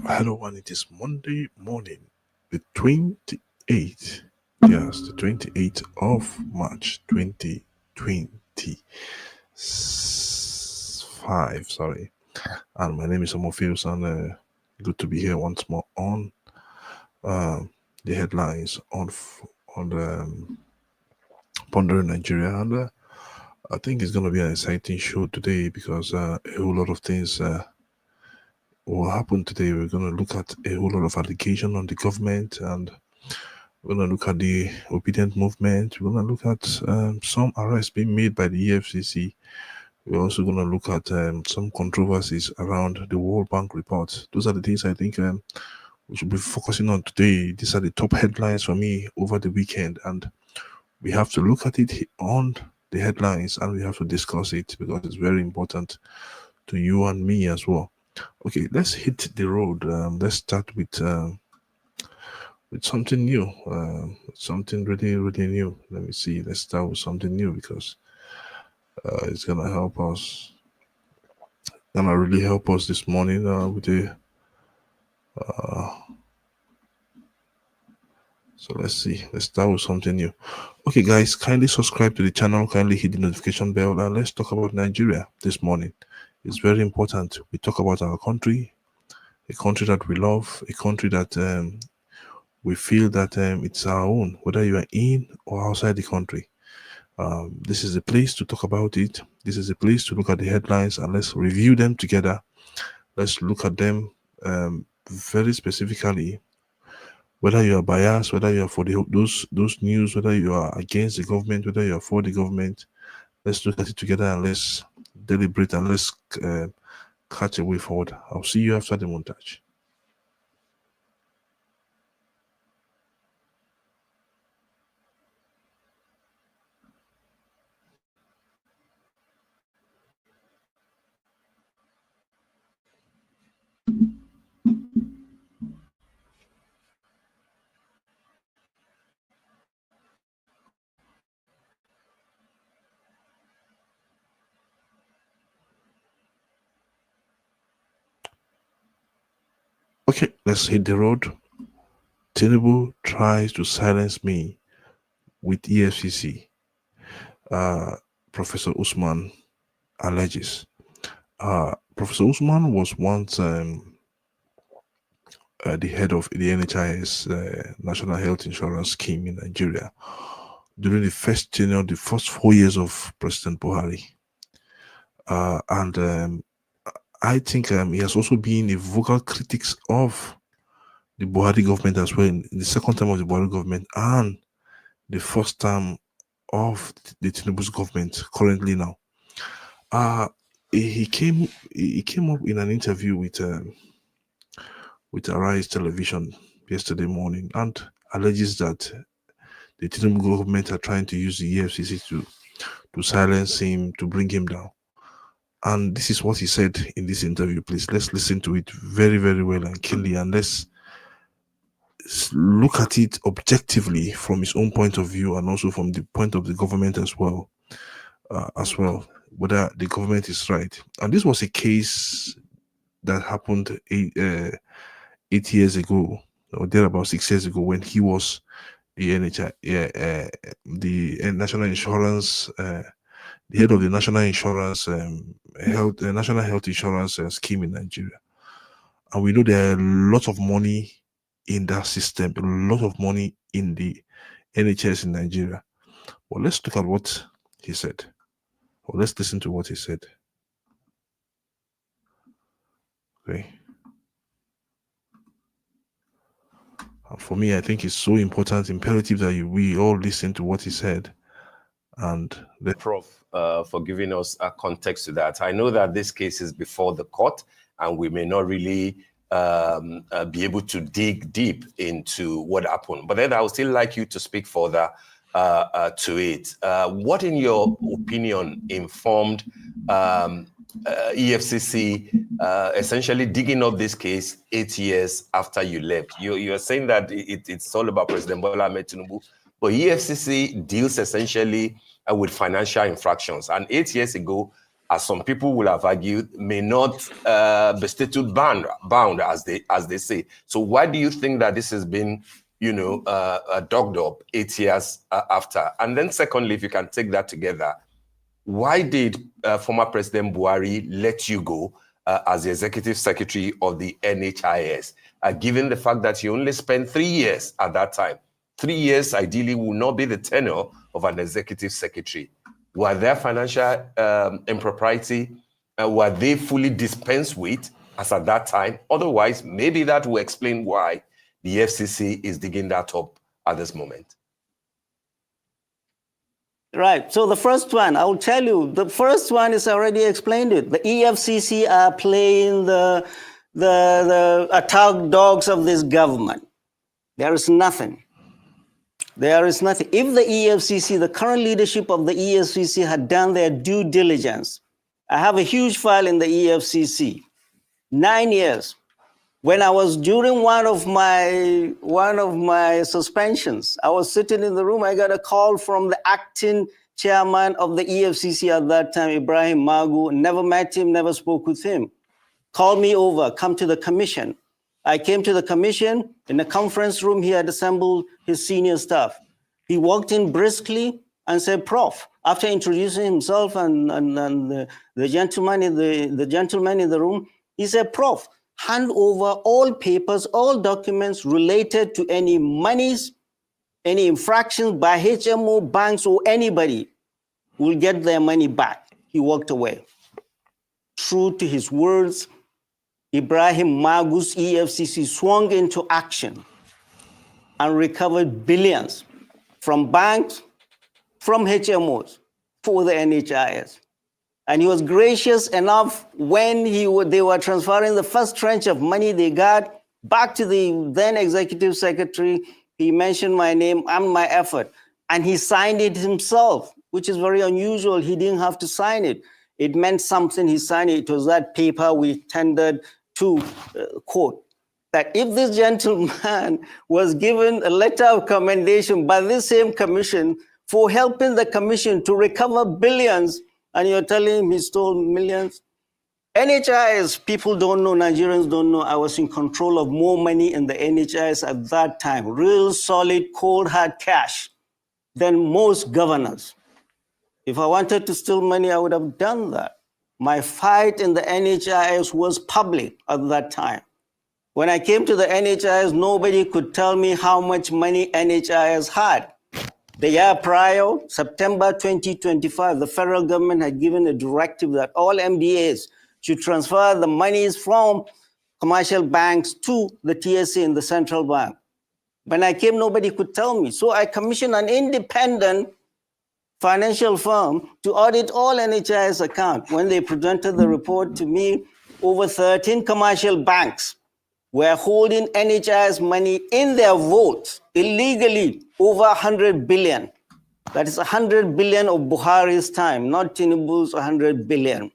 Hello, and it is Monday morning, the 28th. Yes, the 28th of March 2025. Sorry. And my name is Omofius, and good to be here once more on the headlines on Pondering Nigeria. And I think it's going to be an exciting show today because a whole lot of things will happen today. We're going to look at a whole lot of allegation on the government, and we're going to look at the obedient movement. We're going to look at some arrests being made by the EFCC. We're also going to look at some controversies around the World Bank report. Those are the things I think we should be focusing on today. These are the top headlines for me over the weekend, and we have to look at it on the headlines and we have to discuss it because it's very important to you and me as well. Okay, let's hit the road. Let's start with something new, something really new. Let me see. Let's start with something new because it's gonna help us. Gonna really help us this morning with the. So let's see. Let's start with something new. Okay, guys, kindly subscribe to the channel. Kindly hit the notification bell, and let's talk about Nigeria this morning. It's very important. We talk about our country, a country that we love, a country that we feel that it's our own, whether you are in or outside the country. This is a place to talk about it. This is a place to look at the headlines and let's review them together. Let's look at them very specifically, whether you are biased, whether you are for those news, whether you are against the government, whether you are for the government. Let's look at it together and let's deliberate and let's catch a way forward. I'll see you after the montage. Okay, let's hit the road. Tinubu tries to silence me with EFCC. Professor Usman alleges. Professor Usman was once the head of the NHIS, National Health Insurance Scheme in Nigeria, during the first 4 years of President Buhari. And I think he has also been a vocal critic of the Buhari government as well, in the second term of the Buhari government and the first term of the Tinubu's government currently now. He came up in an interview with Arise Television yesterday morning and alleges that the Tinubu government are trying to use the EFCC to silence him, to bring him down. And this is what he said in this interview. Please, let's listen to it very, very well and keenly, and let's look at it objectively from his own point of view and also from the point of the government as well, whether the government is right. And this was a case that happened 8 years ago, or there about 6 years ago, when he was the NHI, the National Insurance, the head of the National Insurance National Health Insurance Scheme in Nigeria. And we know there are a lot of money in that system, a lot of money in the NHS in Nigeria. Well, let's look at what he said. Or let's listen to what he said. Okay. And for me, I think it's so important, imperative that we all listen to what he said. And the Prof, for giving us a context to that. I know that this case is before the court, and we may not really be able to dig deep into what happened. But then I would still like you to speak further to it. What, in your opinion, informed EFCC essentially digging up this case 8 years after you left? You are saying that it's all about President Bola Ahmed Tinubu, but EFCC deals essentially with financial infractions. And 8 years ago, as some people will have argued, may not be statute bound, as they say. So why do you think that this has been, dogged up 8 years after? And then secondly, if you can take that together, why did former President Buhari let you go as the executive secretary of the NHIS, given the fact that you only spent 3 years at that time? 3 years ideally will not be the tenure of an executive secretary. Were there financial impropriety? Were they fully dispensed with as at that time? Otherwise, maybe that will explain why the EFCC is digging that up at this moment. Right. So the first one, I will tell you, the first one is already explained it. The EFCC are playing the attack dogs of this government. There is nothing. There is nothing. If the EFCC, the current leadership of the EFCC had done their due diligence, I have a huge file in the EFCC, 9 years. When I was during one of my suspensions, I was sitting in the room. I got a call from the acting chairman of the EFCC at that time, Ibrahim Magu. Never met him, never spoke with him. Called me over, come to the commission. I came to the commission. In the conference room, he had assembled his senior staff. He walked in briskly and said, "Prof," after introducing himself and the gentleman in the room, he said, "Prof, hand over all papers, all documents related to any monies, any infractions by HMO, banks, or anybody will get their money back." He walked away. True to his words, Ibrahim Magu's EFCC swung into action and recovered billions from banks, from HMOs, for the NHIS. And he was gracious enough when they were transferring the first tranche of money they got back to the then executive secretary. He mentioned my name and my effort, and he signed it himself, which is very unusual. He didn't have to sign it. It meant something. He signed it. It was that paper we tendered to court. That if this gentleman was given a letter of commendation by this same commission for helping the commission to recover billions, and you're telling him he stole millions? NHIS, people don't know, Nigerians don't know, I was in control of more money in the NHIS at that time, real solid, cold, hard cash, than most governors. If I wanted to steal money, I would have done that. My fight in the NHIS was public at that time. When I came to the NHIS, nobody could tell me how much money NHIS had. The year prior, September 2025, the federal government had given a directive that all MDAs should transfer the monies from commercial banks to the TSA in the central bank. When I came, nobody could tell me. So I commissioned an independent financial firm to audit all NHIS accounts. When they presented the report to me, over 13 commercial banks were holding NHIS money in their vaults illegally, over 100 billion. That is 100 billion of Buhari's time, not Tinubu's 100 billion.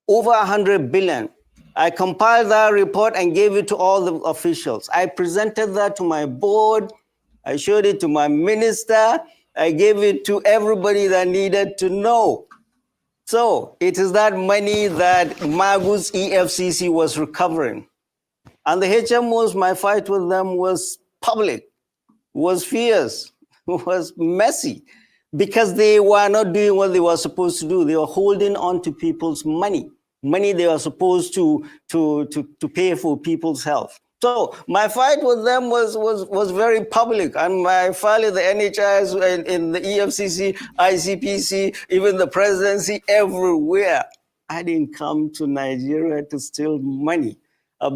Over 100 billion. I compiled that report and gave it to all the officials. I presented that to my board. I showed it to my minister. I gave it to everybody that needed to know. So it is that money that Magu's EFCC was recovering. And the HMOs, my fight with them was public, was fierce, was messy, because they were not doing what they were supposed to do. They were holding on to people's money they were supposed to pay for people's health. So my fight with them was very public, and my fight in the NHIS, in the EFCC, ICPC, even the presidency, everywhere. I didn't come to Nigeria to steal money.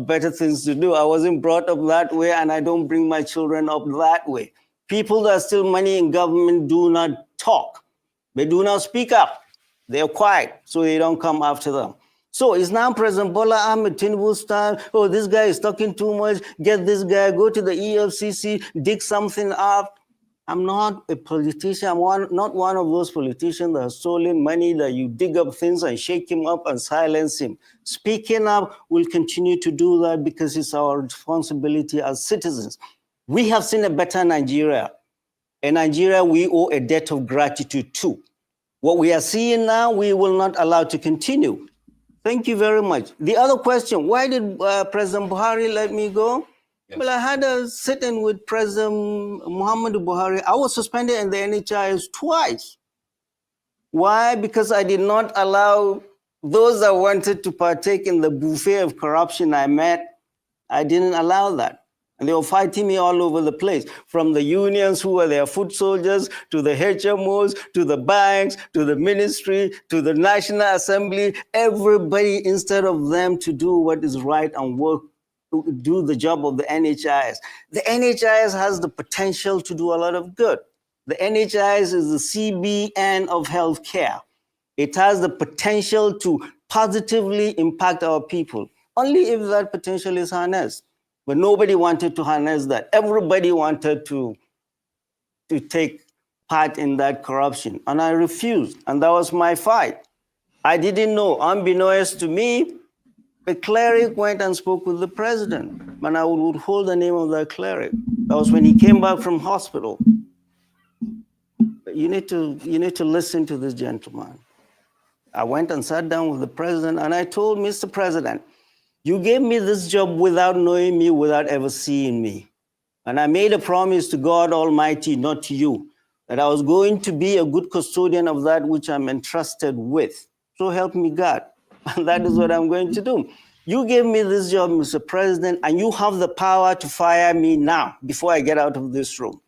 Better things to do. I wasn't brought up that way, and I don't bring my children up that way. People that steal money in government do not talk. They do not speak up. They're quiet, so they don't come after them. So it's now President Bola Ahmed Tinubu's time. Oh, this guy is talking too much. Get this guy, go to the EFCC, dig something up. I'm not a politician. I'm not one of those politicians that have stolen money, that you dig up things and shake him up and silence him. Speaking up, we'll continue to do that because it's our responsibility as citizens. We have seen a better Nigeria. A Nigeria we owe a debt of gratitude to. What we are seeing now, we will not allow to continue. Thank you very much. The other question, why did President Buhari let me go? Yes. Well, I had a sit-in with President Muhammadu Buhari. I was suspended in the NHIS twice. Why? Because I did not allow those that wanted to partake in the buffet of corruption I met. I didn't allow that. And they were fighting me all over the place, from the unions who were their foot soldiers, to the HMOs, to the banks, to the ministry, to the National Assembly. Everybody, instead of them to do what is right and work, do the job of the NHIS. The NHIS has the potential to do a lot of good. The NHIS is the CBN of healthcare. It has the potential to positively impact our people, only if that potential is harnessed. But nobody wanted to harness that. Everybody wanted to take part in that corruption. And I refused. And that was my fight. I didn't know. Unbeknownst to me, a cleric went and spoke with the president. And I would hold the name of that cleric. That was when he came back from hospital. But you need to listen to this gentleman. I went and sat down with the president, and I told Mr. President, you gave me this job without knowing me, without ever seeing me. And I made a promise to God Almighty, not to you, that I was going to be a good custodian of that which I'm entrusted with. So help me God. And that is what I'm going to do. You gave me this job, Mr. President, and you have the power to fire me now before I get out of this room.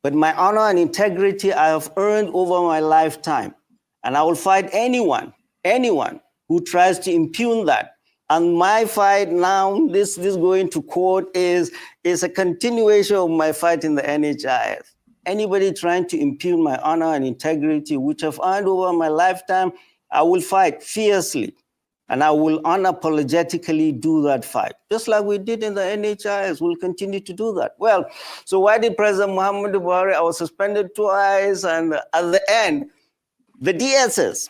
But my honor and integrity I have earned over my lifetime. And I will fight anyone who tries to impugn that. And my fight now, this going to court is a continuation of my fight in the NHIS. Anybody trying to impugn my honor and integrity, which I've earned over my lifetime, I will fight fiercely. And I will unapologetically do that fight. Just like we did in the NHIS, we'll continue to do that. Well, so why did President Muhammadu Buhari, I was suspended twice, and at the end, the DSS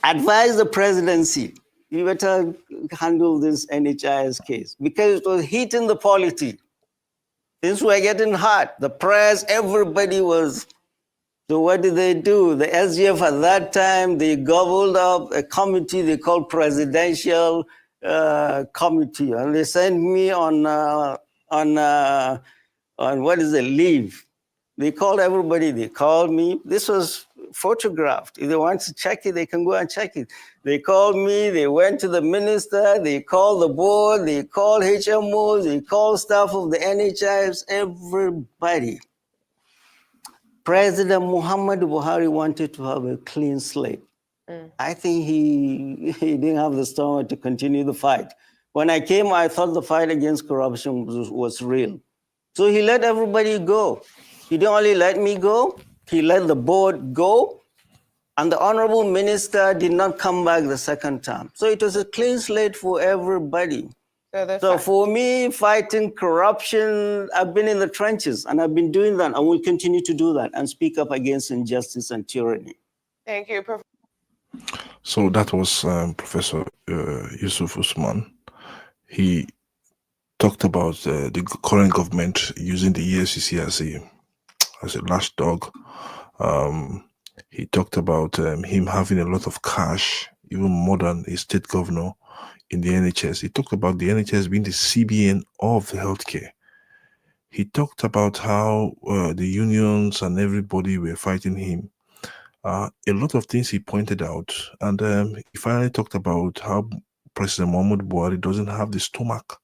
advised the presidency, you better handle this NHIS case, because it was hitting the polity. Things were getting hot. The press, everybody was. So what did they do? The SGF at that time, they gobbled up a committee they called Presidential Committee, and they sent me on what is it, leave. They called everybody. They called me. This was photographed. If they want to check it, they can go and check it. They called me, they went to the minister, they called the board, they called HMOs, they called staff of the NHIS, everybody. President Muhammadu Buhari wanted to have a clean slate. I think he didn't have the stomach to continue the fight. When I came, I thought the fight against corruption was real. So he let everybody go. He didn't only let me go, he let the board go, and the honorable minister did not come back the second time. So it was a clean slate for everybody. So for me, fighting corruption, I've been in the trenches, and I've been doing that, and will continue to do that, and speak up against injustice and tyranny. Thank you, Prof. So that was Professor Yusuf Usman. He talked about the current government using the EFCC as a watchdog. He talked about him having a lot of cash, even more than a state governor in the NHS. He talked about the NHS being the CBN of the healthcare. He talked about how the unions and everybody were fighting him. A lot of things he pointed out. And he finally talked about how President Muhammadu Buhari doesn't have the stomach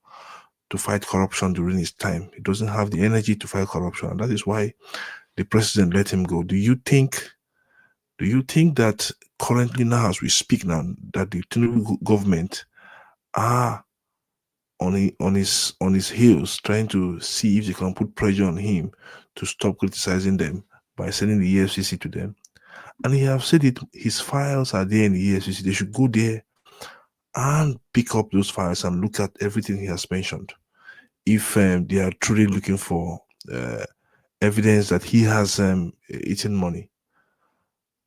to fight corruption during his time. He doesn't have the energy to fight corruption. And that is why the president let him go. Do you think that currently now, as we speak now, that the Tinubu government are on his heels, trying to see if they can put pressure on him to stop criticizing them by sending the EFCC to them? And he have said it, his files are there in the EFCC. They should go there and pick up those files and look at everything he has mentioned. If they are truly looking for evidence that he has eaten money.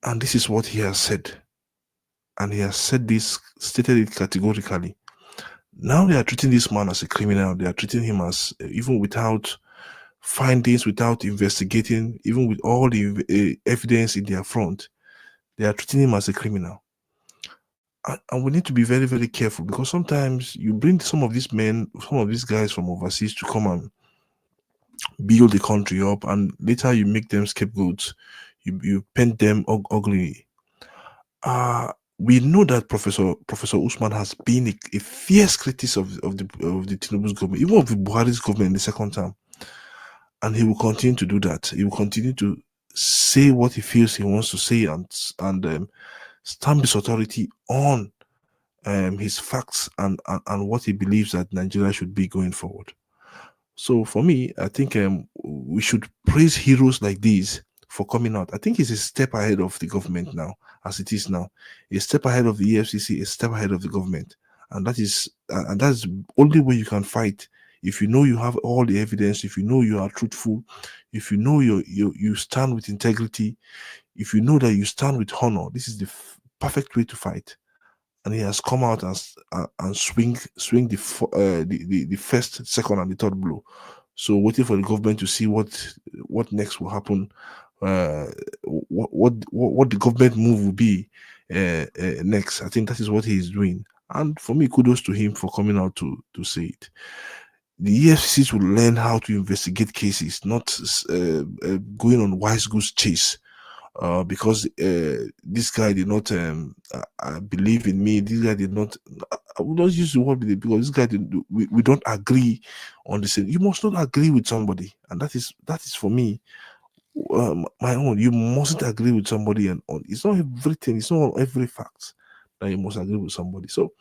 And this is what he has said. And he has said this, stated it categorically. Now they are treating this man as a criminal. They are treating him as, even without findings, without investigating, even with all the evidence in their front, They are treating him as a criminal. And we need to be very, very careful, because sometimes you bring some of these men, some of these guys from overseas to come and build the country up, and later you make them scapegoats. You paint them ugly. We know that Professor Usman has been a fierce critic of the Tinubu's government, even of the Buhari's government in the second term, and he will continue to do that. He will continue to say what he feels he wants to say, and stamp his authority on his facts and what he believes that Nigeria should be going forward. So for me, I think we should praise heroes like these for coming out. I think it's a step ahead of the government now, as it is now. A step ahead of the EFCC, a step ahead of the government. And that's the only way you can fight. If you know you have all the evidence, if you know you are truthful, if you know you stand with integrity, if you know that you stand with honor, this is the perfect way to fight. And he has come out and swing the first, second, and the third blow. So waiting for the government to see what next will happen, what the government move will be next. I think that is what he is doing. And for me, kudos to him for coming out to say it. The EFCC will learn how to investigate cases, not going on wise goose chase. Because this guy did not believe in me. This guy did not. I will not use the word because this guy did. We don't agree on the same. You must not agree with somebody, and that is for me my own. You mustn't agree with somebody, and it's not everything. It's not every fact that you must agree with somebody. So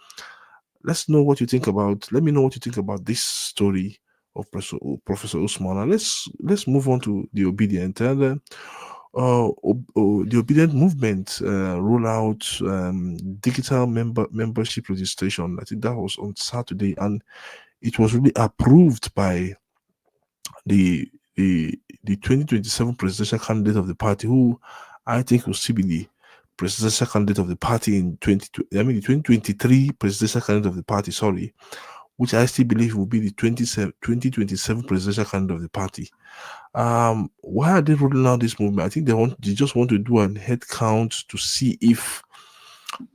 let's know what you think about. Let me know what you think about this story of Professor Usman, and let's move on to the obedient and. The obedient movement roll out digital membership registration. I think that was on Saturday, and it was really approved by the 2027 presidential candidate of the party, who I think will still be the presidential candidate of the party in the 2023 presidential candidate of the party. Sorry, which I still believe will be the 2027 presidential candidate of the party. Why are they rolling out this movement? I think they just want to do a head count to see if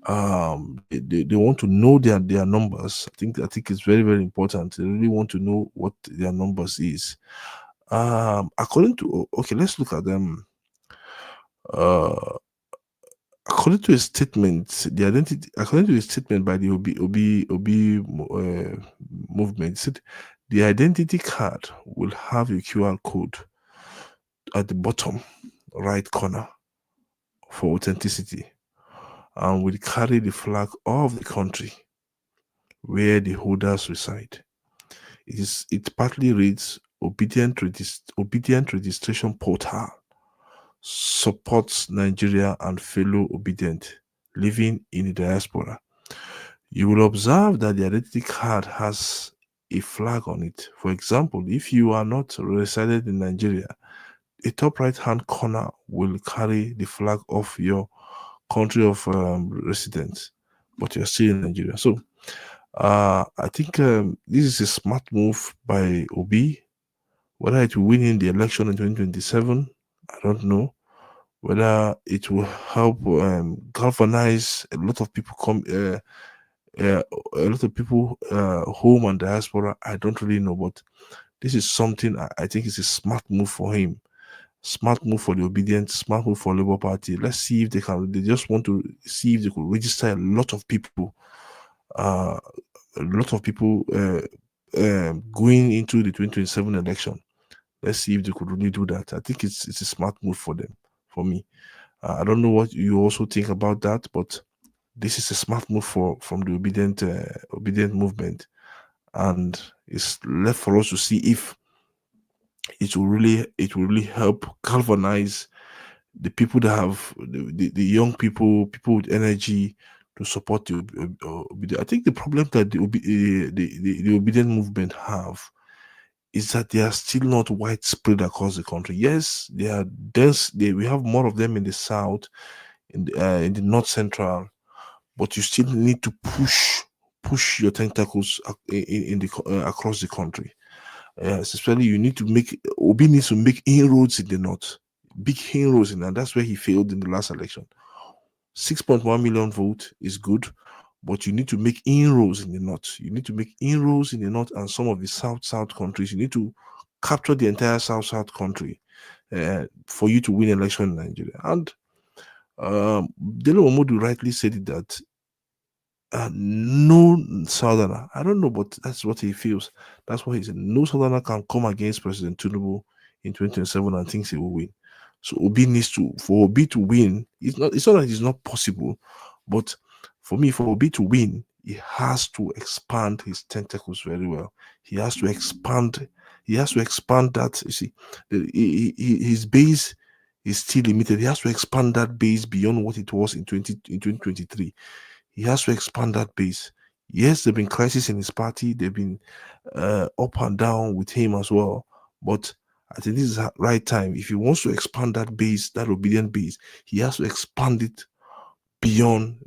they want to know their numbers. I think it's very, very important. They really want to know what their numbers is. According to let's look at them. According to a statement, according to a statement by the OB movement, it said the identity card will have a QR code at the bottom right corner for authenticity, and will carry the flag of the country where the holders reside. It partly reads obedient registration portal supports Nigeria and fellow obedient living in the diaspora. You will observe that the identity card has a flag on it. For example, if you are not resided in Nigeria, the top right hand corner will carry the flag of your country of residence, but you're still in Nigeria. So I think this is a smart move by Obi. Whether it will win in the election in 2027, I don't know. Whether it will help galvanize a lot of people home and diaspora, I don't really know. But this is something I think is a smart move for him. Smart move for the obedient, smart move for Labour Party. Let's see if they can. They just want to see if they could register a lot of people. Going into the 2027 election. Let's see if they could really do that. I think it's a smart move for them. For me, I don't know what you also think about that, but this is a smart move from the obedient movement, and it's left for us to see if it will really help galvanize the people that have the young people with energy to support the obedient. I think the problem that the obedient movement have is that they are still not widespread across the country. Yes, they are dense. We have more of them in the south, in the north central, but you still need to push your tentacles across the country. Especially, you need to Obi needs to make inroads in the north, big inroads in, and that's where he failed in the last election. 6.1 million votes is good, but you need to make inroads in the north. You need to make inroads in the north and some of the south countries. You need to capture the entire south country for you to win election in Nigeria. And Dele Momodu rightly said it that no southerner, I don't know, but that's what he feels. That's what he said. No southerner can come against President Tinubu in 2027 and thinks he will win. So Obi needs to, for Obi to win, it's not that it's not possible, but for me, for Obi to win, he has to expand his tentacles very well. He has to expand that. You see, his base is still limited. He has to expand that base beyond what it was in 2023. He has to expand that base. Yes, there have been crises in his party. They've been up and down with him as well. But I think this is the right time. If he wants to expand that base, that obedient base, he has to expand it beyond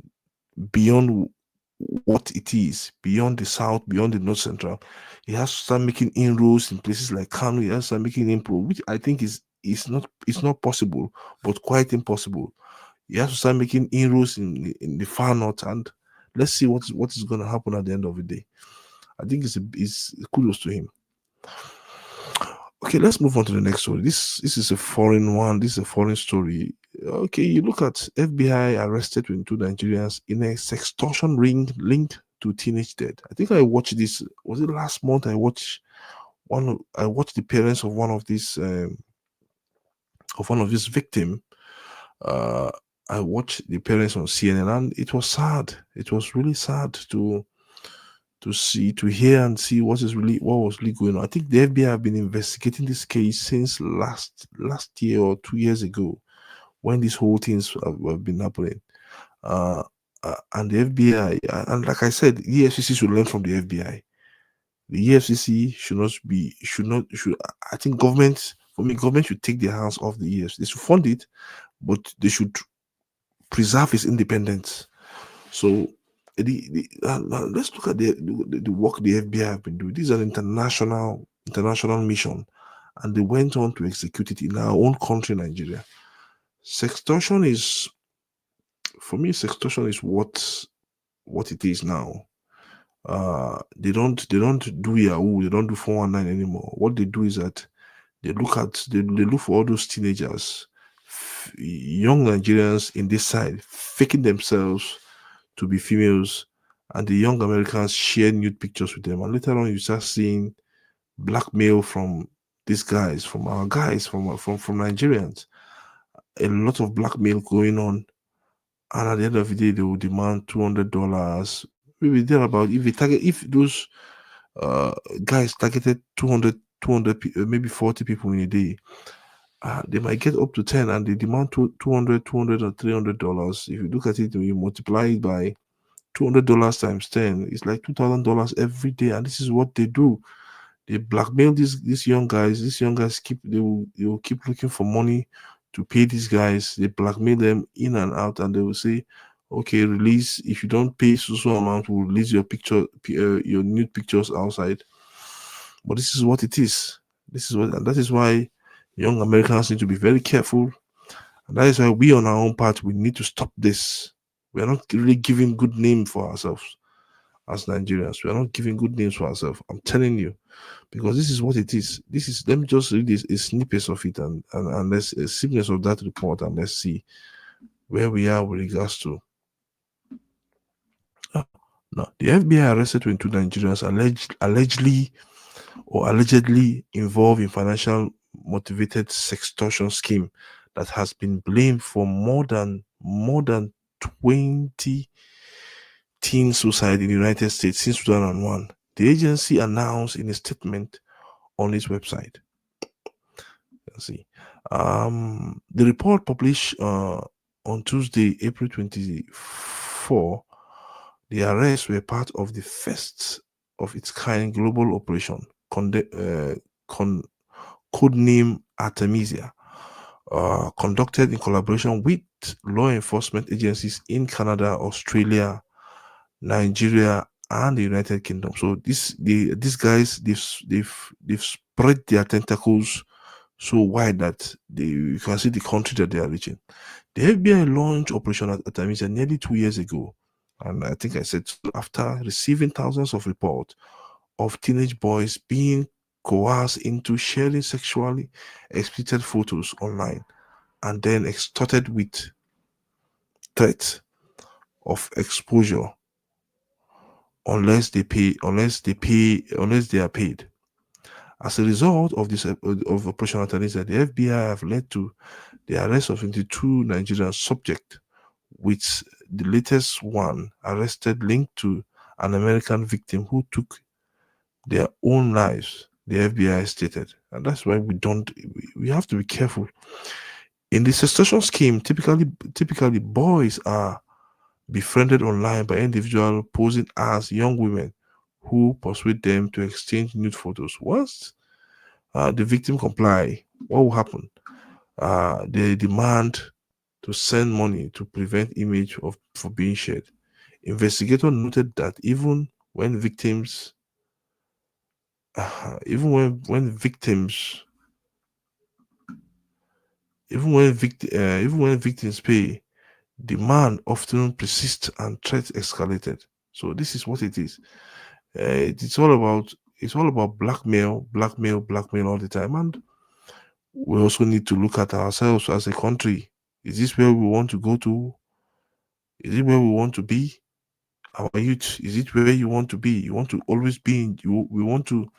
what it is, beyond the south, beyond the north central. He has to start making inroads in places like Kano. He has to start making inroads, which I think is not possible, but quite impossible. He has to start making inroads in the far north, and let's see what is going to happen at the end of the day. I think it's kudos to him. Okay, let's move on to the next story. This is a foreign one. This is a foreign story. Okay, you look at FBI arrested 22 Nigerians in a sextortion ring linked to teenage death. I think I watched this. Was it last month? I watched the parents of one of these victim. I watched the parents on CNN, and it was sad. It was really sad to hear and see what was really going on. I think the FBI have been investigating this case since last year or 2 years ago, when these whole things have been happening. And the FBI, and like I said, the EFCC should learn from the FBI. The EFCC should. I think government should take their hands off the EFCC. They should fund it, but they should preserve its independence. So let's look at the work the FBI have been doing. This is an international mission, and they went on to execute it in our own country, Nigeria. Sextortion is, for me, what it is now. They don't do Yahoo, they don't do 419 anymore. What they do is that they look for all those teenagers, young Nigerians in this side, faking themselves to be females, and the young Americans share nude pictures with them. And later on, you start seeing blackmail from these guys, from our guys, from Nigerians. A lot of blackmail going on, and at the end of the day, they will demand $200. Maybe thereabout. If those guys targeted 200, maybe 40 people in a day, they might get up to 10, and they demand $200 or $300. If you look at it, you multiply it by $200 times 10, it's like $2,000 every day. And this is what they do. They blackmail these young guys. These young guys they will keep looking for money to pay these guys. They blackmail them in and out, and they will say, okay, release. If you don't pay so amount, we'll release your your nude pictures outside. But this is what it is. And that is why young Americans need to be very careful. And that is why we, on our own part, we need to stop this. We are not really giving good name for ourselves as Nigerians. We are not giving good names for ourselves. I'm telling you, because this is what it is. Let me just read a snippet of it and let's a snippet of that report, and let's see where we are with regards to. Now, the FBI arrested 22 Nigerians allegedly involved in financial motivated sextortion scheme that has been blamed for more than 20 teen suicide in the United States since 2001. The agency announced in a statement on its website. Let's see. The report published on Tuesday, April 24. The arrests were part of the first of its kind global operation, codename Artemisia, conducted in collaboration with law enforcement agencies in Canada, Australia, Nigeria, and the United Kingdom. So these guys, they've spread their tentacles so wide that you can see the country that they are reaching. The FBI launched Operation Artemisia nearly 2 years ago, and I think I said after receiving thousands of reports of teenage boys being coerced into sharing sexually explicit photos online and then extorted with threats of exposure unless they are paid. As a result of this of Operation Artemisia, the FBI have led to the arrest of 22 Nigerian subjects, with the latest one arrested linked to an American victim who took their own lives, the FBI stated. And that's why we have to be careful. In the Sextortion scheme, typically boys are befriended online by individuals posing as young women who persuade them to exchange nude photos. Once the victim comply, what will happen? They demand to send money to prevent image for being shared. Investigator noted that even when victims even when victims even when victims pay, demand often persists and threats escalated. So this is what it is. It's all about blackmail all the time. And we also need to look at ourselves as a country. Is this where we want to go to? Is it where we want to be? Our youth, is it where you want to be? You want to always be in you? We want to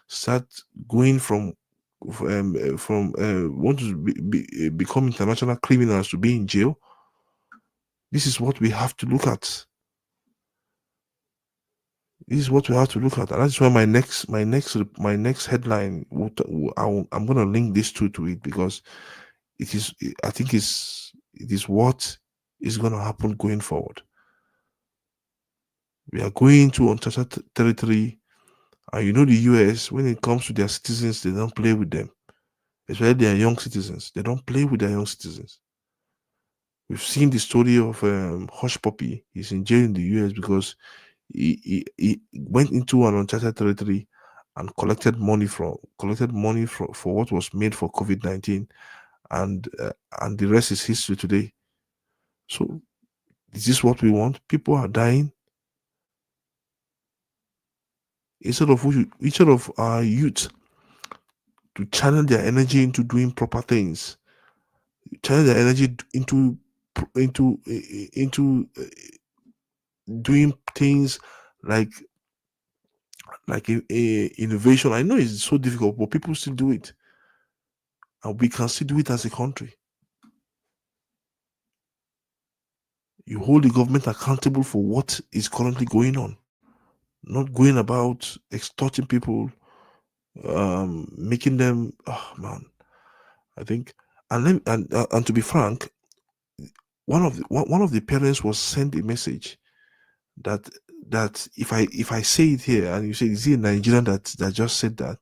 start going from want to become international criminals to be in jail. This is what we have to look at. This is what we have to look at, and that's why my next headline I'm going to link this to it, because I think it is what is going to happen going forward. We are going to uncharted territory, and the US, when it comes to their citizens, they don't play with them, especially their young citizens. They don't play with their young citizens. We've seen the story of Hush Puppy. He's in jail in the US because he went into an uncharted territory and collected money for what was made for COVID-19, and the rest is history today. So is this what we want? People are dying. Instead of our youth to channel their energy into doing proper things, channel their energy into doing things like innovation. I know it's so difficult, but people still do it, and we can still do it as a country. You hold the government accountable for what is currently going on, not going about extorting people, making them. Oh man, I think, and to be frank, one of the parents was sent a message that if I say it here and you say, is it a Nigerian that just said that?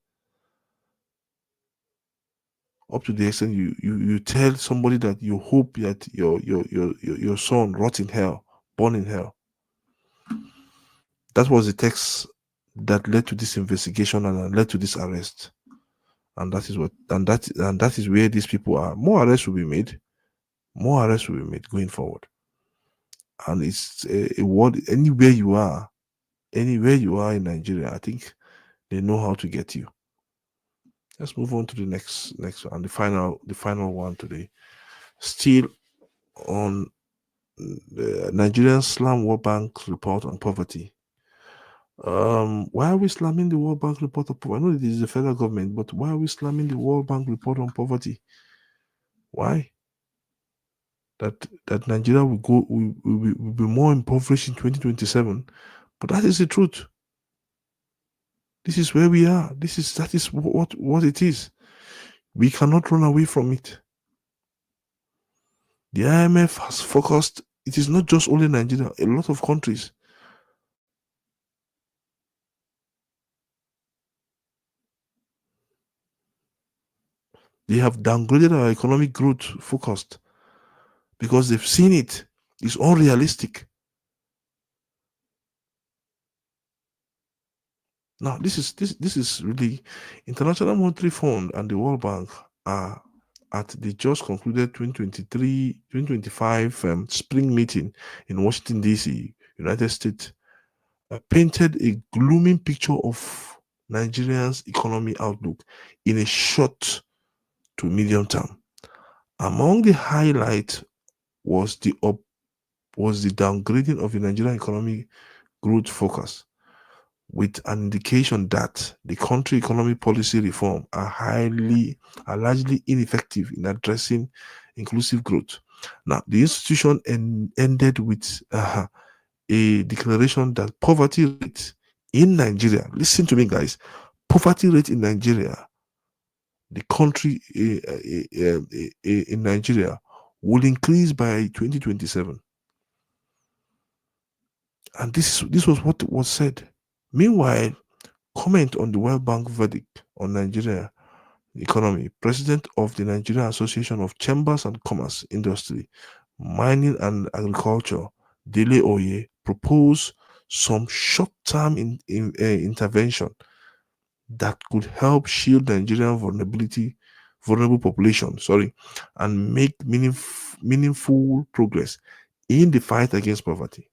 Up to the extent you tell somebody that you hope that your son rot in hell, born in hell. That was the text that led to this investigation and led to this arrest. And that is where these people are. More arrests will be made going forward. And it's a word, anywhere you are in Nigeria, I think they know how to get you. Let's move on to the next one, the final one today. Still on the Nigerian Slam World Bank report on poverty. Why are we slamming the World Bank report on poverty? I know it is the federal government, but why are we slamming the World Bank report on poverty? Why? That Nigeria will be more impoverished in 2027, but that is the truth. This is where we are. That is what it is. We cannot run away from it. The IMF has focused. It is not just only Nigeria. A lot of countries. They have downgraded our economic growth forecast because they've seen it. It's unrealistic. Now, this is really International Monetary Fund and the World Bank at the just concluded 2025 spring meeting in Washington, D.C., United States, painted a gloomy picture of Nigeria's economy outlook in a short to medium term. Among the highlights was the downgrading of the Nigerian economic growth focus, with an indication that the country economic policy reform are largely ineffective in addressing inclusive growth. Now, the institution ended with a declaration that poverty rate in Nigeria, listen to me guys, poverty rate in Nigeria, the country in Nigeria will increase by 2027. And this was what was said. Meanwhile, comment on the World Bank verdict on Nigeria economy. President of the Nigerian Association of Chambers and Commerce Industry, Mining and Agriculture, Dele Oye, proposed some short-term intervention that could help shield Nigerian vulnerable population, and make meaningful progress in the fight against poverty.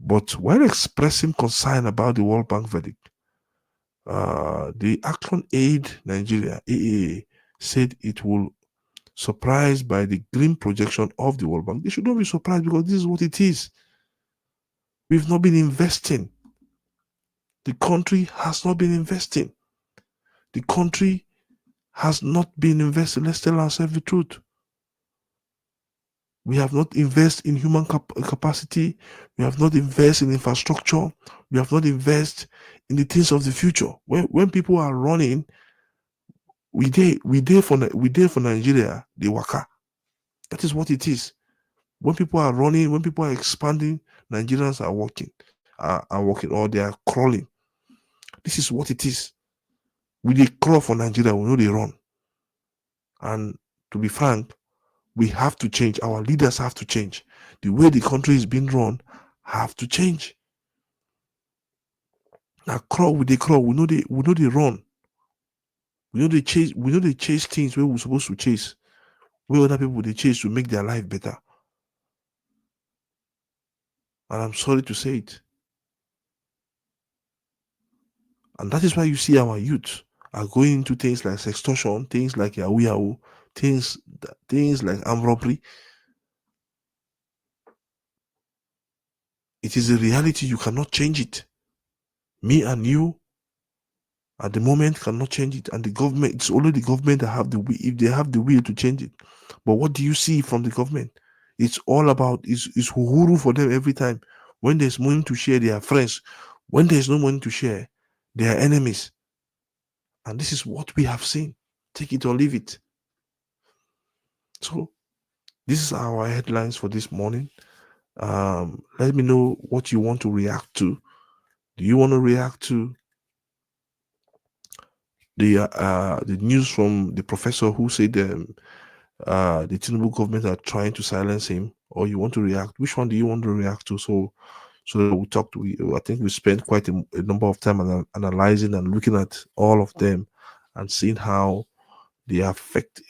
But while expressing concern about the World Bank verdict, the Action Aid Nigeria AAA said it will surprised by the grim projection of the World Bank. They should not be surprised because this is what it is. We've not been investing. The country has not been investing. The country has not been investing. Let's tell ourselves the truth. We have not invested in human capacity. We have not invested in infrastructure. We have not invested in the things of the future. When people are running, we there for Nigeria, they waka. That is what it is. When people are running, when people are expanding, Nigerians are walking, or they are crawling. This is what it is. We they crawl for Nigeria, we know they run. And to be frank, we have to change. Our leaders have to change. The way the country is being run have to change. Now crawl, we know they run. We know they chase things where we're supposed to chase. Where other people they chase to make their life better. And I'm sorry to say it. And that is why you see our youth are going into things like sextortion, things like yahoo, things like armed robbery. It is a reality. You cannot change it. Me and you, at the moment, cannot change it. And the government, it's only the government that have the will, if they have the will to change it. But what do you see from the government? It's all about, it's uhuru for them every time. When there's money to share, they are friends. When there's no money to share, they are enemies. And this is what we have seen. Take it or leave it. So, this is our headlines for this morning. Let me know what you want to react to. Do you want to react to the news from the professor who said the Tinubu government are trying to silence him, or you want to react? Which one do you want to react to? So that we talked. I think we spent quite a number of time analyzing and looking at all of them and seeing how they affect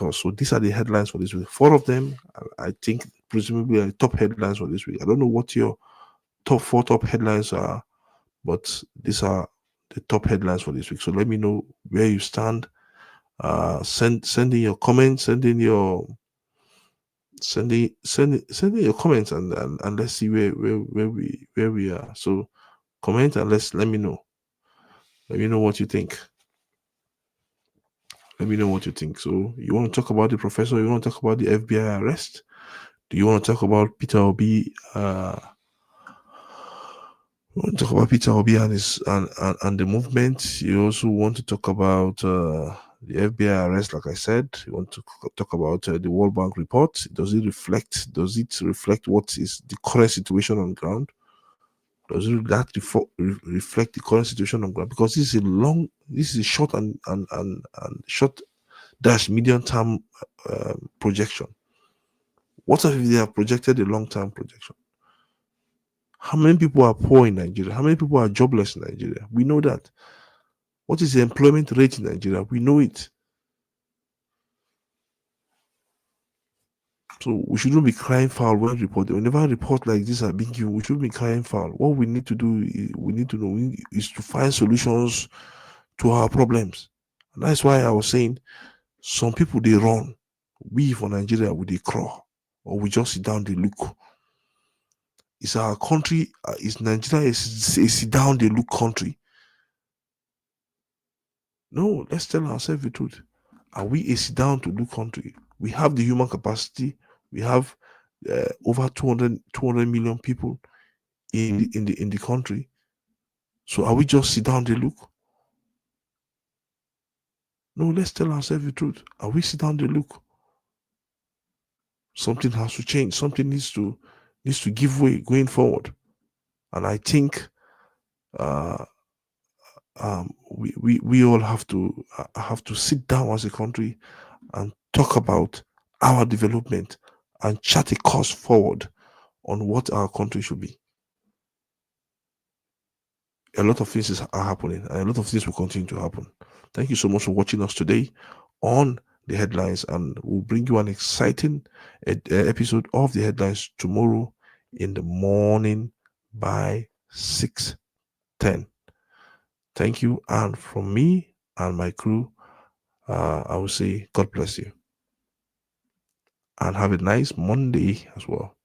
us. So these are the headlines for this week. 4 of them, I think, presumably, are top headlines for this week. I don't know what your top 4 headlines are, but these are the top headlines for this week. So let me know where you stand. Send in your comments, send in your comments, and let's see where we are. So comment and let me know. Let me know what you think. Let me know what you think. So you want to talk about the professor? You want to talk about the FBI arrest? Do you want to talk about Peter Obi? You want to talk about Peter Obi and his and the movement? You also want to talk about the FBI arrest, like I said. You want to talk about the World Bank report. Does it reflect what is the current situation on ground? Does that reflect the current situation on ground? Because this is a short and short dash medium term projection. What if they have projected a long term projection? How many people are poor in Nigeria? How many people are jobless in Nigeria? We know that. What is the employment rate in Nigeria? We know it. So we shouldn't be crying foul when reporting. Whenever a report like this are being given, we shouldn't be crying foul. What we need to do, we need to know is to find solutions to our problems. And that's why I was saying some people they run. We for Nigeria we they crawl, or we just sit down they look. It's our country. Is Nigeria a sit down they look country? No, let's tell ourselves the truth. Are we a sit down to look country? We have the human capacity. We have over 200 million people in the country. So are we just sit down they look? No, let's tell ourselves the truth. Are we sit down they look? Something has to change. Something needs to give way going forward. And I think we all have to sit down as a country and talk about our development and chart a course forward on what our country should be. A lot of things are happening, and a lot of things will continue to happen. Thank you so much for watching us today on the headlines, and we'll bring you an exciting episode of the headlines tomorrow in the morning by 6:10. Thank you, and from me and my crew, I will say God bless you, and have a nice Monday as well.